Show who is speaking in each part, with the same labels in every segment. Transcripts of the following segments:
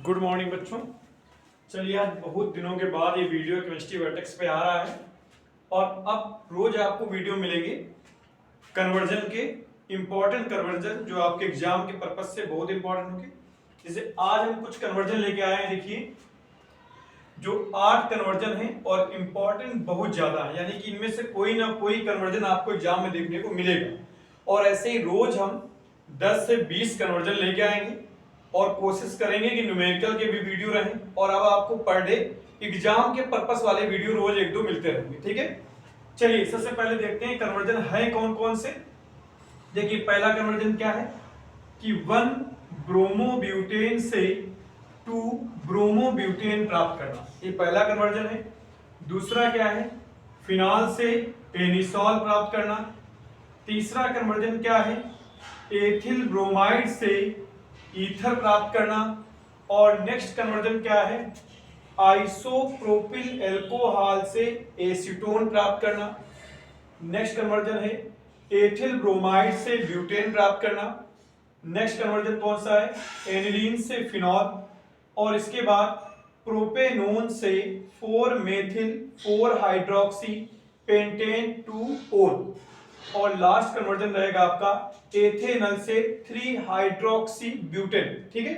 Speaker 1: Good morning बच्चों। चलिए आज बहुत दिनों के बाद ये वीडियो केमिस्ट्री वर्टेक्स पे आ रहा है और अब रोज आपको वीडियो मिलेंगे कन्वर्जन के, इंपॉर्टेंट कन्वर्जन जो आपके एग्जाम के पर्पज से बहुत इंपॉर्टेंट होंगे। जैसे आज हम कुछ कन्वर्जन लेके आए हैं, देखिए जो 8 कन्वर्जन है और इंपॉर्टेंट बहुत ज्यादा है, यानी कि इनमें से कोई ना कोई कन्वर्जन आपको एग्जाम में देखने को मिलेगा। और ऐसे ही रोज हम 10 से 20 कन्वर्जन लेके आएंगे और कोशिश करेंगे कि न्यूमेरिकल के भी वीडियो रहें और अब आपको पर डे एग्जाम के पर्पस वाले वीडियो रोज एक दो मिलते रहेंगे, ठीक है। चलिए सबसे पहले देखते हैं कन्वर्जन है कौन कौन से। देखिए पहला कन्वर्जन क्या है कि 1 ब्रोमोब्यूटेन से 2 ब्रोमोब्यूटेन प्राप्त करना, ये पहला कन्वर्जन है। दूसरा क्या है, फिनॉल से एनिसॉल प्राप्त करना। तीसरा कन्वर्जन क्या है, एथिल ब्रोमाइड से ईथर प्राप्त करना। और नेक्स्ट कन्वर्जन क्या है, आइसोप्रोपिल एल्कोहल से एसीटोन प्राप्त करना। नेक्स्ट कन्वर्जन है एथिल ब्रोमाइड से ब्यूटेन प्राप्त करना। नेक्स्ट कन्वर्जन कौन सा है, एनिलीन से फिनॉल। और इसके बाद प्रोपेनोन से 4 मेथिल 4 हाइड्रोक्सी पेंटेन 2 ओल। और लास्ट कन्वर्जन रहेगा आपका एथेनॉल से 3 हाइड्रोक्सी ब्यूटेन, ठीक है।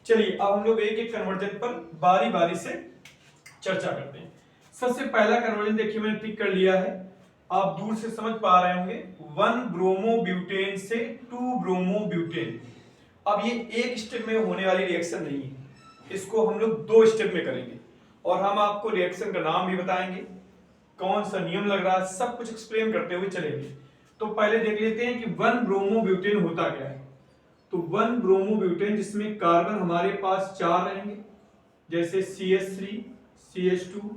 Speaker 1: चलिए अब हम लोग एक एक कन्वर्जन पर बारी बारी से चर्चा करते हैं। सबसे पहला कन्वर्जन देखिए मैंने टिक कर लिया है, आप दूर से समझ पा रहे होंगे, 1 ब्रोमोब्यूटेन से 2 ब्रोमोब्यूटेन। अब ये एक स्टेप में होने वाली रिएक्शन नहीं है, इसको हम लोग 2 स्टेप में करेंगे और हम आपको रिएक्शन का नाम भी बताएंगे, कौन सा नियम लग रहा है, सब कुछ एक्सप्लेन करते हुए चलेंगे। तो पहले देख लेते हैं कि 1 ब्रोमोब्यूटेन होता क्या है। तो 1 ब्रोमोब्यूटेन जिसमें कार्बन हमारे पास 4 रहेंगे, जैसे CH3 CH2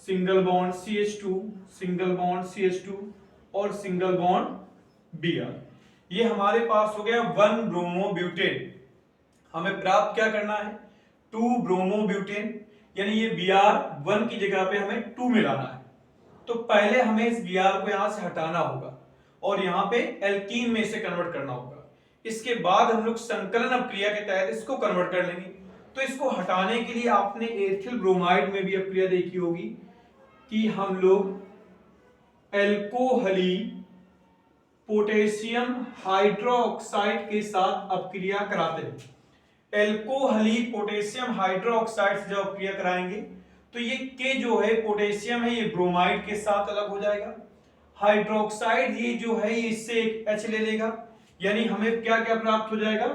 Speaker 1: single bond CH2 single bond CH2 और सिंगल बॉन्ड Br, ये हमारे पास हो गया 1 ब्रोमोब्यूटेन। हमें प्राप्त क्या करना है, 2 ब्रोमोब्यूटेन, यानी ये Br1 की जगह पे हमें 2 मिलाना है। तो पहले हमें इस Br को यहां से हटाना होगा और यहाँ पे एल्कीन में इसे कन्वर्ट करना होगा। इसके बाद हम लोग संकलन अपक्रिया के तहत इसको कन्वर्ट कर लेंगे। तो इसको हटाने के लिए आपने एथिल ब्रोमाइड में भी अपक्रिया देखी होगी कि हम लोग एल्कोहली पोटेशियम हाइड्रोक्साइड के साथ अपक्रिया कराते हैं। एल्कोहली पोटेशियम हाइड्रोक्साइड से जब अपक्रिया कराएंगे तो ये के जो है पोटेशियम है, ये ब्रोमाइड के साथ अलग हो जाएगा। हाइड्रोक्साइड ये जो है ये इससे एक H ले लेगा, यानी हमें क्या क्या प्राप्त हो जाएगा,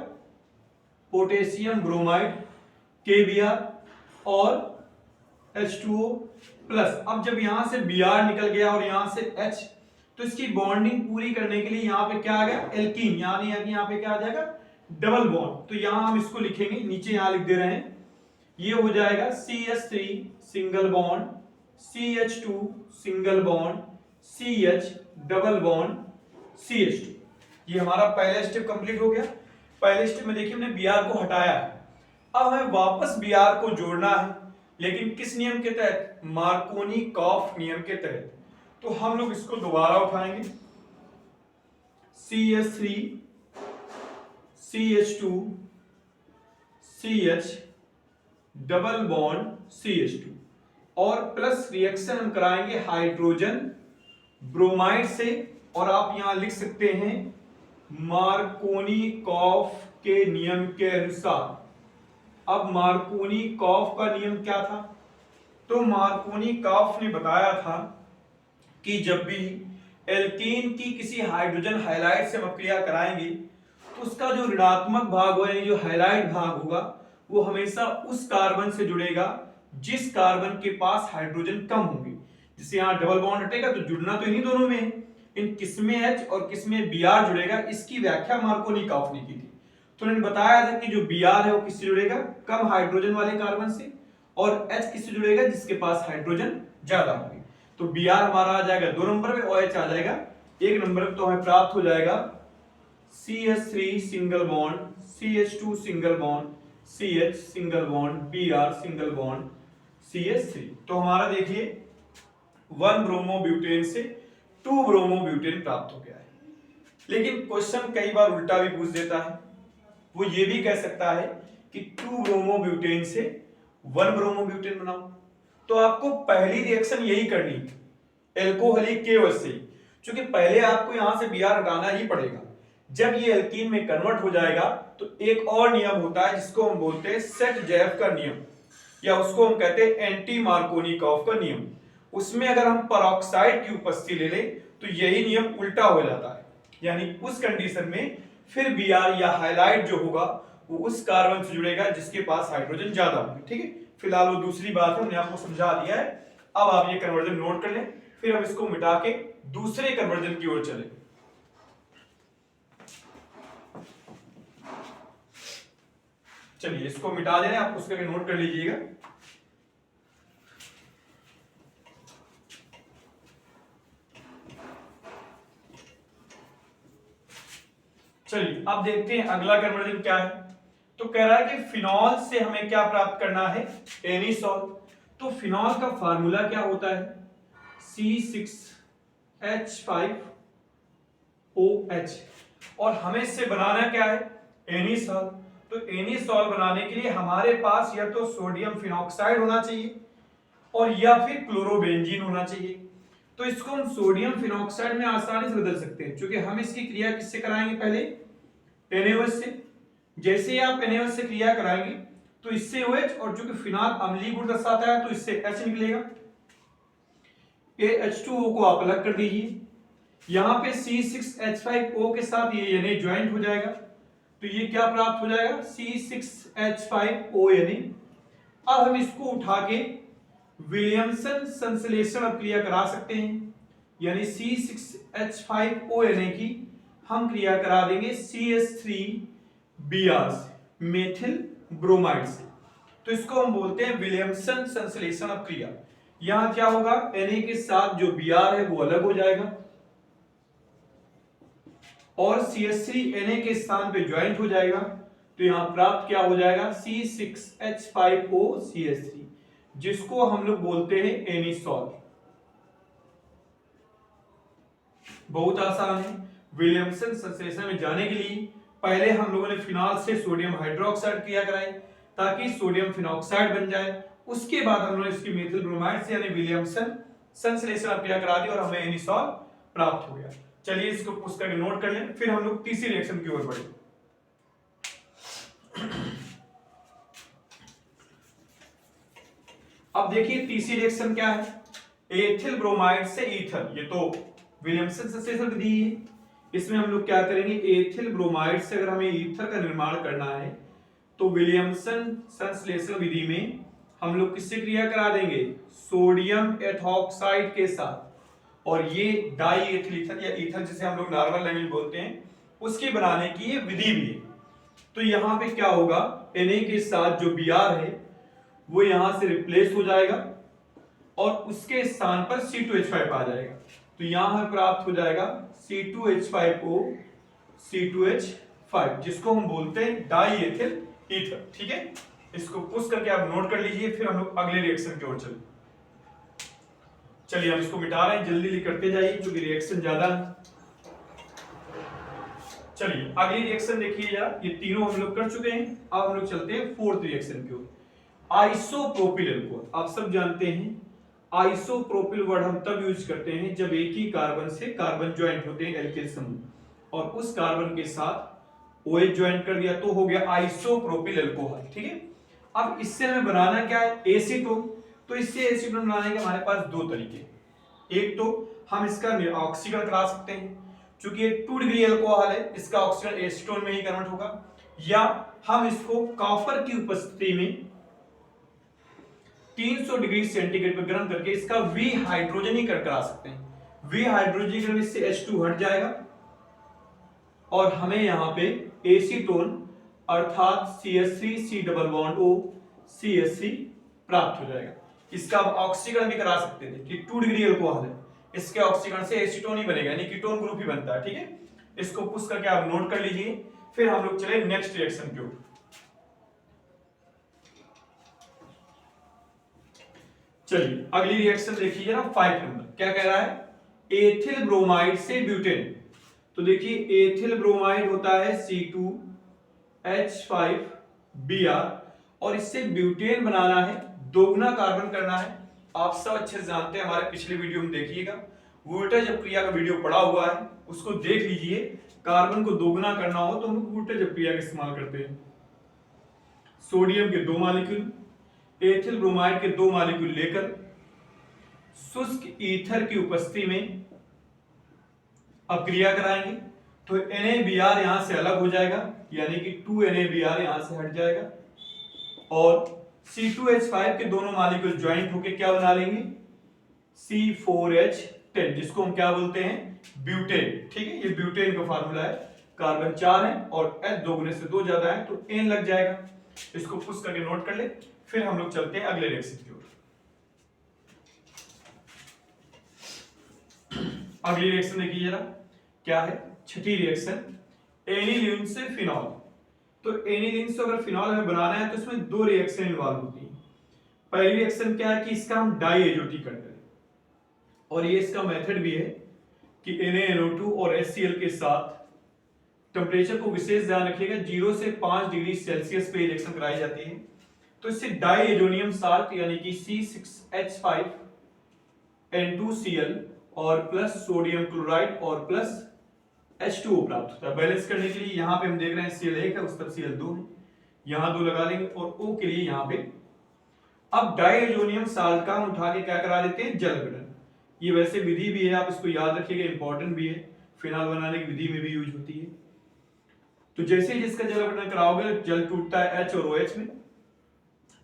Speaker 1: पोटेशियम ब्रोमाइड KBr और H2O प्लस। अब जब यहां से Br निकल गया और यहां से H, तो इसकी बॉन्डिंग पूरी करने के लिए यहां पे क्या आ गया, एल्कीन, यानी यहां पे क्या आ जाएगा, डबल बॉन्ड। तो यहां हम इसको लिखेंगे, नीचे यहां लिख दे रहे हैं, ये हो जाएगा CH3 single bond CH2 single bond CH double bond CH2। ये हमारा पहला स्टेप कंप्लीट हो गया। पहले स्टेप में देखिए हमने Br को हटाया है, अब हमें वापस Br को जोड़ना है, लेकिन किस नियम के तहत, मार्कोनी-कॉफ नियम के तहत। तो हम लोग इसको दोबारा उठाएंगे, CH3 CH2 CH double bond CH2 और प्लस रिएक्शन हम कराएंगे हाइड्रोजन ब्रोमाइड से, और आप यहां लिख सकते हैं मार्कोनी-कॉफ के नियम के अनुसार। अब मार्कोनी-कॉफ का नियम क्या था, तो मार्कोनी-कॉफ ने बताया था कि जब भी एल्कीन की किसी हाइड्रोजन हाइलाइड से हम अपक्रिया कराएंगे तो उसका जो ऋणात्मक भाग होगा, यानी जो हाइलाइड भाग होगा, वो हमेशा उस कार्बन से जुड़ेगा जिस कार्बन के पास हाइड्रोजन कम होंगे। जैसे यहाँ डबल बॉन्ड हटेगा तो जुड़ना तो इन्हीं दोनों में है, इन किसमें H और किसमें Br जुड़ेगा, इसकी व्याख्या मार्कोनी-कॉफ ने की थी। तो उन्होंने बताया था कि जो Br है वो किससे जुड़ेगा, कम हाइड्रोजन वाले कार्बन से, और H किससे जुड़ेगा, जिसके पास हाइड्रोजन ज्यादा होंगे। तो Br हमारा आ जाएगा 2 नंबर पे और H आ जाएगा 1 नंबर पे। तो हमें प्राप्त हो जाएगा CH3 single bond CH2 single bond CH single bond Br single bond CH3। तो हमारा देखिए 1 ब्रोमोब्यूटेन से 2 ब्रोमोब्यूटेन प्राप्त हो गया है। लेकिन क्वेश्चन कई बार उल्टा भी पूछ देता है, वो ये भी कह सकता है कि 2 ब्रोमोब्यूटेन से 1 ब्रोमोब्यूटेन बनाओ। तो आपको पहली रिएक्शन यही करनी है, एल्कोहलिक के वजह से, क्योंकि पहले आपको यहां से Br हटाना ही पड़ेगा। जब ये एल्कीन में कन्वर्ट हो जाएगा तो एक और नियम होता है जिसको हम बोलते हैं सेट-जेफ का नियम, या उसको हम कहते हैं एंटी मार्कोनिकॉफ का नियम। उसमें अगर हम परऑक्साइड की उपस्थिति ले लें तो यही नियम उल्टा हो जाता है, यानी उस कंडीशन में फिर Br या हाइलाइट जो होगा वो उस कार्बन से जुड़ेगा जिसके पास हाइड्रोजन ज्यादा होगी। ठीक है, फिलहाल वो दूसरी बात है, हमने आपको समझा दिया है। अब आप ये कन्वर्जन नोट कर लें, फिर हम इसको मिटा के दूसरे कन्वर्जन की ओर चले। चलिए इसको मिटा दे रहे हैं, आप उसका नोट कर लीजिएगा। चलिए अब देखते हैं अगला कन्वर्जन क्या है। तो कह रहा है कि फिनॉल से हमें क्या प्राप्त करना है, एनिसॉल। तो फिनॉल का फार्मूला क्या होता है, C6H5OH, और हमें इससे बनाना क्या है, एनिसॉल। तो एनिसॉल बनाने के लिए हमारे पास या तो सोडियम फिनॉक्साइड होना चाहिए और या फिर क्लोरोबेंजीन होना चाहिए। तो इसको हम सोडियम फिनॉक्साइड में आसानी से बदल सकते हैं, क्योंकि हम इसकी क्रिया किससे कराएंगे, पहले NaOH से। जैसे ही आप NaOH से क्रिया कराएंगे तो इससे OH, और चूंकि फिनॉल अम्लीय गुण दर्शाता है तो इससे H निकलेगा। ये H2O को आप अलग कर दीजिए, यहां पे C6H5O के साथ ये Na ज्वाइंट हो जाएगा, तो ये क्या प्राप्त हो जाएगा, C6H5O Na। अब हम इसको उठा के विलियमसन संश्लेषण क्रिया करा सकते हैं, यानी C6H5O Na की हम क्रिया करा देंगे CH3Br मेथिल ब्रोमाइड से। तो इसको हम बोलते हैं विलियमसन संश्लेषण क्रिया। यहां क्या होगा, Na के साथ जो Br है वो अलग हो जाएगा और CH3Na के स्थान पे ज्वाइंट हो जाएगा, तो यहां प्राप्त क्या हो जाएगा, C6H5OCH3, जिसको हम लोग बोलते हैं एनिसॉल। बहुत आसान है। विलियमसन संश्लेषण में जाने के लिए पहले हम लोगों ने फिनॉल से सोडियम हाइड्रोक्साइड क्रिया कराई ताकि सोडियम फिनॉक्साइड बन जाए। उसके बाद हम लोगों ने इसकी मेथिल ब्रोमाइड से यानी विलियमसन संश्लेषण क्रिया करा दी और हमें एनिसॉल प्राप्त हो गया। चलिए इसको पुश करके नोट कर लें, फिर हम लोग तीसरी रिएक्शन की ओर बढ़े। अब देखिए तीसरी रिएक्शन क्या है, एथिल ब्रोमाइड से ईथर। ये तो विलियमसन संश्लेषण विधि है, इसमें हम लोग क्या करेंगे, एथिल ब्रोमाइड से अगर हमें ईथर का निर्माण करना है तो विलियमसन संश्लेषण विधि में हम लोग किससे क्रिया करा देंगे, सोडियम एथॉक्साइड के साथ, और ये डाई एथिल ईथर या ईथर जिसे हम लोग नॉर्मल लैंग्वेज बोलते हैं उसके बनाने की ये विधि भी है। तो यहां पे क्या होगा, Na के साथ जो Br है वो यहां से रिप्लेस हो जाएगा और उसके स्थान पर C2H5 आ जाएगा। तो यहां हमें प्राप्त हो जाएगा C2H5O C2H5, जिसको हम बोलते हैं डाई एथिल ईथर। ठीक है, इसको पुश करके आप नोट कर लीजिए, फिर हम लोग अगले रिएक्शन की ओर चलें। चलिए हम इसको मिटा रहे हैं, जल्दी जल्दी करते जाइए क्योंकि रिएक्शन ज्यादा है। चलिए अगली रिएक्शन देखिए यार, ये तीनों हम लोग कर चुके हैं। अब हम लोग चलते हैं फोर्थ रिएक्शन की ओर, आइसोप्रोपिल एल्कोहल। आप सब जानते हैं आइसोप्रोपिल वर्ड हम तब यूज करते हैं जब एक ही कार्बन से कार्बन ज्वाइंट होते हैं एल्किल समूह, और उस कार्बन के साथ OH ज्वाइंट कर दिया तो हो गया आइसोप्रोपिल एल्कोहल। ठीक है, अब इससे हमें बनाना क्या है, एसीटोन। तो इससे एसीटोन बनाने के हमारे पास दो तरीके, एक तो हम इसका ऑक्सीकरण करा सकते हैं, क्योंकि ये 2 डिग्री अल्कोहल है, इसका ऑक्सीकरण एसीटोन में ही कन्वर्ट होगा, या हम इसको कॉपर की उपस्थिति में 300 डिग्री सेंटीग्रेड पर गर्म करके इसका विहाइड्रोजनीकरण करा सकते हैं। विहाइड्रोजनीकरण से H2 हट जाएगा और हमें यहां पे एसीटोन अर्थात CH3C+O CH3 प्राप्त हो जाएगा। इसका ऑक्सीकरण भी करा सकते थे कि 2 डिग्री अल्कोहल है, इसके ऑक्सीकरण से एसीटोन ही बनेगा, यानी कीटोन ग्रुप ही बनता है। ठीक है, इसको पुश करके आप नोट कर लीजिए, फिर हम लोग चले नेक्स्ट रिएक्शन की ओर। चलिए अगली रिएक्शन देखिए जरा 5 नंबर, क्या कह रहा है, एथिल ब्रोमाइड से ब्यूटेन। तो देखिए एथिल ब्रोमाइड होता है C2H5 Br, और इससे ब्यूटेन बनाना है, दोगुना कार्बन करना है। आप सब अच्छे से जानते हैं, हमारे पिछले वीडियो में देखिएगा, वोल्टेज अपक्रिया का वीडियो पड़ा हुआ है, उसको देख लीजिए। कार्बन को दोगुना करना हो तो हम लोग वोल्टेज अपक्रिया का इस्तेमाल करते हैं। सोडियम के 2 मॉलिक्यूल, एथिल ब्रोमाइड के 2 मॉलिक्यूल लेकर शुष्क ईथर की उपस्थिति में अपक्रिया कराएंगे तो NaBr यहां से अलग हो जाएगा, यानी कि 2NaBr यहां से हट जाएगा, और C2H5 के दोनों मॉलिक्यूल ज्वाइंट होकर क्या बना लेंगे, C4H10, जिसको हम क्या बोलते हैं, ब्यूटेन। ठीक है, ये ब्यूटेन का फार्मूला है। कार्बन 4 है और H दोगुने से 2 ज्यादा है तो N लग जाएगा। इसको पुश करके नोट कर ले, फिर हम लोग चलते हैं अगले रिएक्शन की ओर। अगली रिएक्शन देखिए जरा, क्या है, छठी रिएक्शन, एनिलीन से फिनॉल। तो एनिलीन से अगर फिनॉल हमें बनाना है तो इसमें 2 रिएक्शन इन्वॉल्व होती है। पहली रिएक्शन क्या है कि इसका हम डाई एजोटी करते हैं, और ये इसका मेथड भी है कि NaNO2 और HCl के साथ टेम्परेचर को विशेष ध्यान रखिएगा, 0 से 5 डिग्री सेल्सियस पे रिएक्शन कराई जाती है। तो इससे डाई एजोनियम साल्ट यानी कि C6H5N2Cl और प्लस सोडियम क्लोराइड और प्लस H2O प्राप्त होता है। बैलेंस करने के लिए यहाँ पे हम देख रहे हैं Cl1 है, उस तरफ Cl2 है, यहाँ 2 लगा लेंगे, और O के लिए यहाँ पे। अब डाई एजोनियम साल्ट का हम उठा के क्या करा देते हैं, जल गठन। ये वैसे विधि भी है, आप इसको याद रखिएगा, इंपॉर्टेंट भी है, फिनॉल बनाने की विधि में भी यूज होती है। तो जैसे ही जिसका जल गठन कराओगे, जल टूटता है H और OH में,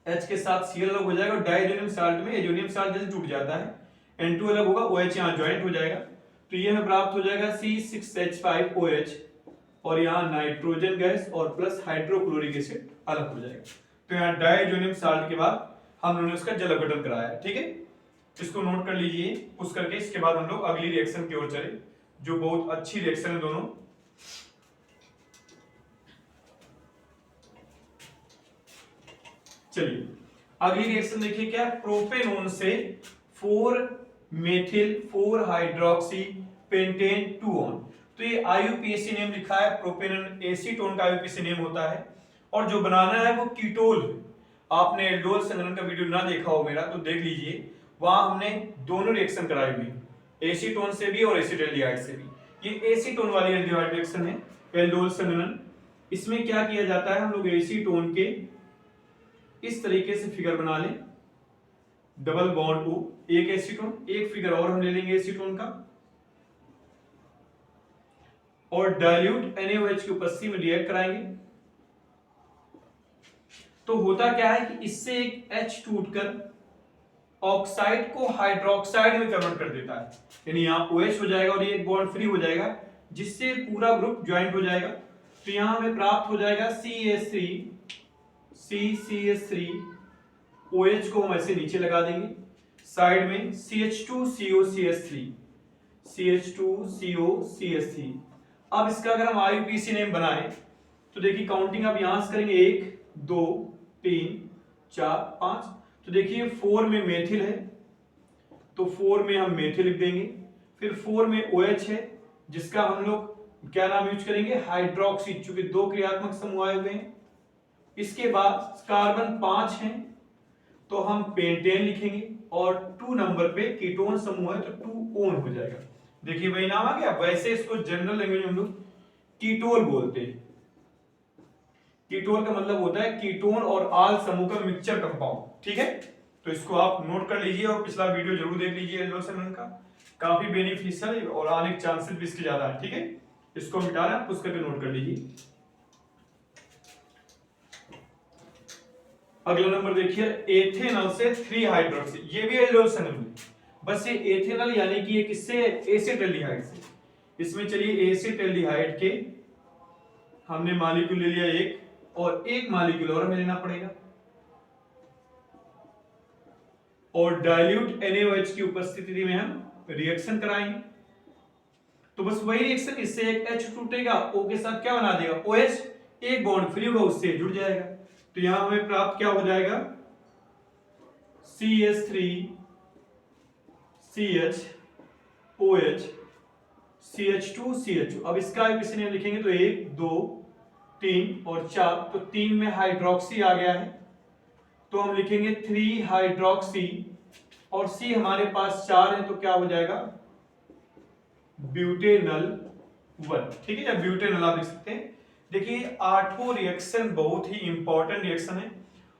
Speaker 1: H के साथ Cl अलग हो जाएगा, और डाइएजोनियम साल्ट में एजोनियम साल्ट जल्दी टूट जाता है, N2 अलग होगा, OH यहाँ ज्वाइंट हो जाएगा, तो ये हमें प्राप्त हो जाएगा C6H5OH, और यहाँ नाइट्रोजन गैस और प्लस हाइड्रोक्लोरिक एसिड अलग हो जाएगा। तो यहाँ डाइएजोनियम साल्ट के बाद हम लोगों ने उसका जल गठन कराया है। ठीक है, इसको नोट कर लीजिए। उस करके इसके बाद हम लोग अगली रिएक्शन की ओर चले, जो बहुत अच्छी रिएक्शन है दोनों। चलिए अगली रिएक्शन देखिए, क्या, प्रोपेनोन से 4 मेथिल 4 हाइड्रोक्सी पेंटेन 2 ऑन। तो ये IUPAC नेम लिखा है, प्रोपेनोन एसीटोन का IUPAC नेम होता है, और जो बनाना है वो कीटोल। आपने एल्डोल संघनन का वीडियो ना देखा हो मेरा तो देख लीजिए, वहां हमने दोनों रिएक्शन कराई हुई, एसीटोन से भी और एसिटाल्डिहाइड से भी। ये एसीटोन वाली एल्डिहाइड रिएक्शन है, एल्डोल संघनन। इसमें क्या किया जाता है, हम लोग एसीटोन के इस तरीके से फिगर बना लें, डबल बॉन्ड O, एक एसीटोन, एक फिगर और हम ले लेंगे एसीटोन का, और डाइल्यूट NaOH की उपस्थिति में रिएक्ट कराएंगे। तो होता क्या है कि इससे एक H टूटकर ऑक्साइड को हाइड्रोक्साइड में कन्वर्ट कर देता है, यानी यहाँ OH हो जाएगा और ये एक बॉन्ड फ्री हो जाएगा, जिससे पूरा ग्रुप ज्वाइंट हो जाएगा। तो यहाँ हमें प्राप्त हो जाएगा CH3 OH को हम ऐसे नीचे लगा देंगे, साइड में CH2CO CH3। अब इसका अगर हम IUPAC नेम बनाएं तो देखिए काउंटिंग आप यहां से करेंगे, 1 2 3 4 5। तो देखिए 4 में मेथिल है तो 4 में हम मेथिल लिख देंगे, फिर 4 में OH है जिसका हम लोग क्या नाम यूज करेंगे, हाइड्रोक्सी, चूंकि 2 क्रियात्मक समूह आए हुए हैं। इसके बाद कार्बन 5 है तो हम पेंटेन लिखेंगे, और 2 नंबर पे कीटोन समूह है तो 2 ओन हो जाएगा। देखिए वही नाम आ गया। वैसे इसको जनरल लैंग्वेज में हम लोग कीटोल बोलते हैं। कीटोल का मतलब होता है कीटोन और आल समूह का मिक्सचर कंपाउंड। ठीक है, तो इसको आप नोट कर लीजिए, और पिछला वीडियो जरूर देख लीजिए एल्डोसनन का, काफी बेनिफिशियल और आने के चांसेस भी इसके ज्यादा है। ठीक है, इसको मिटा रहे हैं, पुश करके नोट कर लीजिए। अगला नंबर देखिए, एथेनॉल से 3 हाइड्रोक्सी, ये भी एल्डोल संघनन, बस ये एथेनॉल यानी कि ये किससे, एसिटाल्डिहाइड से। इसमें चलिए एसिटाल्डिहाइड के हमने मॉलिक्यूल ले लिया एक, और एक मॉलिक्यूल और हमें लेना पड़ेगा, और डाइल्यूट NaOH की उपस्थिति में हम रिएक्शन कराएंगे। तो बस वही रिएक्शन, इससे एक H टूटेगा, O के साथ क्या बना देगा, OH, एक बॉन्ड फ्री होगा, उससे जुड़ जाएगा। तो यहां हमें प्राप्त क्या हो जाएगा, CH3CHOH CH2CH2। अब इसका IUPAC नेम लिखेंगे तो 1 2 3 और 4, तो 3 में हाइड्रोक्सी आ गया है, तो हम लिखेंगे 3 हाइड्रोक्सी, और सी हमारे पास 4 है, तो क्या हो जाएगा ब्यूटेनल 1। ठीक है, या ब्यूटेनल आप लिख सकते हैं। देखिए 8वां रिएक्शन बहुत ही इंपॉर्टेंट रिएक्शन है,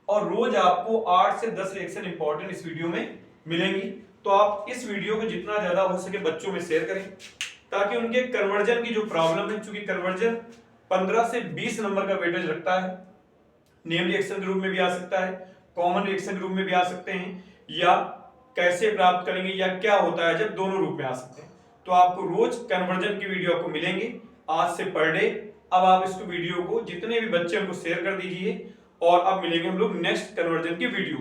Speaker 1: और रोज आपको 8 से 10 रिएक्शन इंपॉर्टेंट इस वीडियो में मिलेंगी। तो आप इस वीडियो को जितना ज्यादा हो सके बच्चों में शेयर करें, ताकि उनके कन्वर्जन की जो प्रॉब्लम है, चूंकि कन्वर्जन 15 से 20 नंबर का वेटेज रखता है, नेम रिएक्शन के रूप में भी आ सकता है, कॉमन रिएक्शन के रूप में भी आ सकते हैं, या कैसे प्राप्त करेंगे, या क्या होता है जब दोनों रूप में आ सकते हैं। तो आपको रोज कन्वर्जन की वीडियो आपको मिलेंगे आज से पर डे। अब आप इस वीडियो को जितने भी बच्चे उनको शेयर कर दीजिए, और अब मिलेंगे हम लोग नेक्स्ट कन्वर्जन की वीडियो।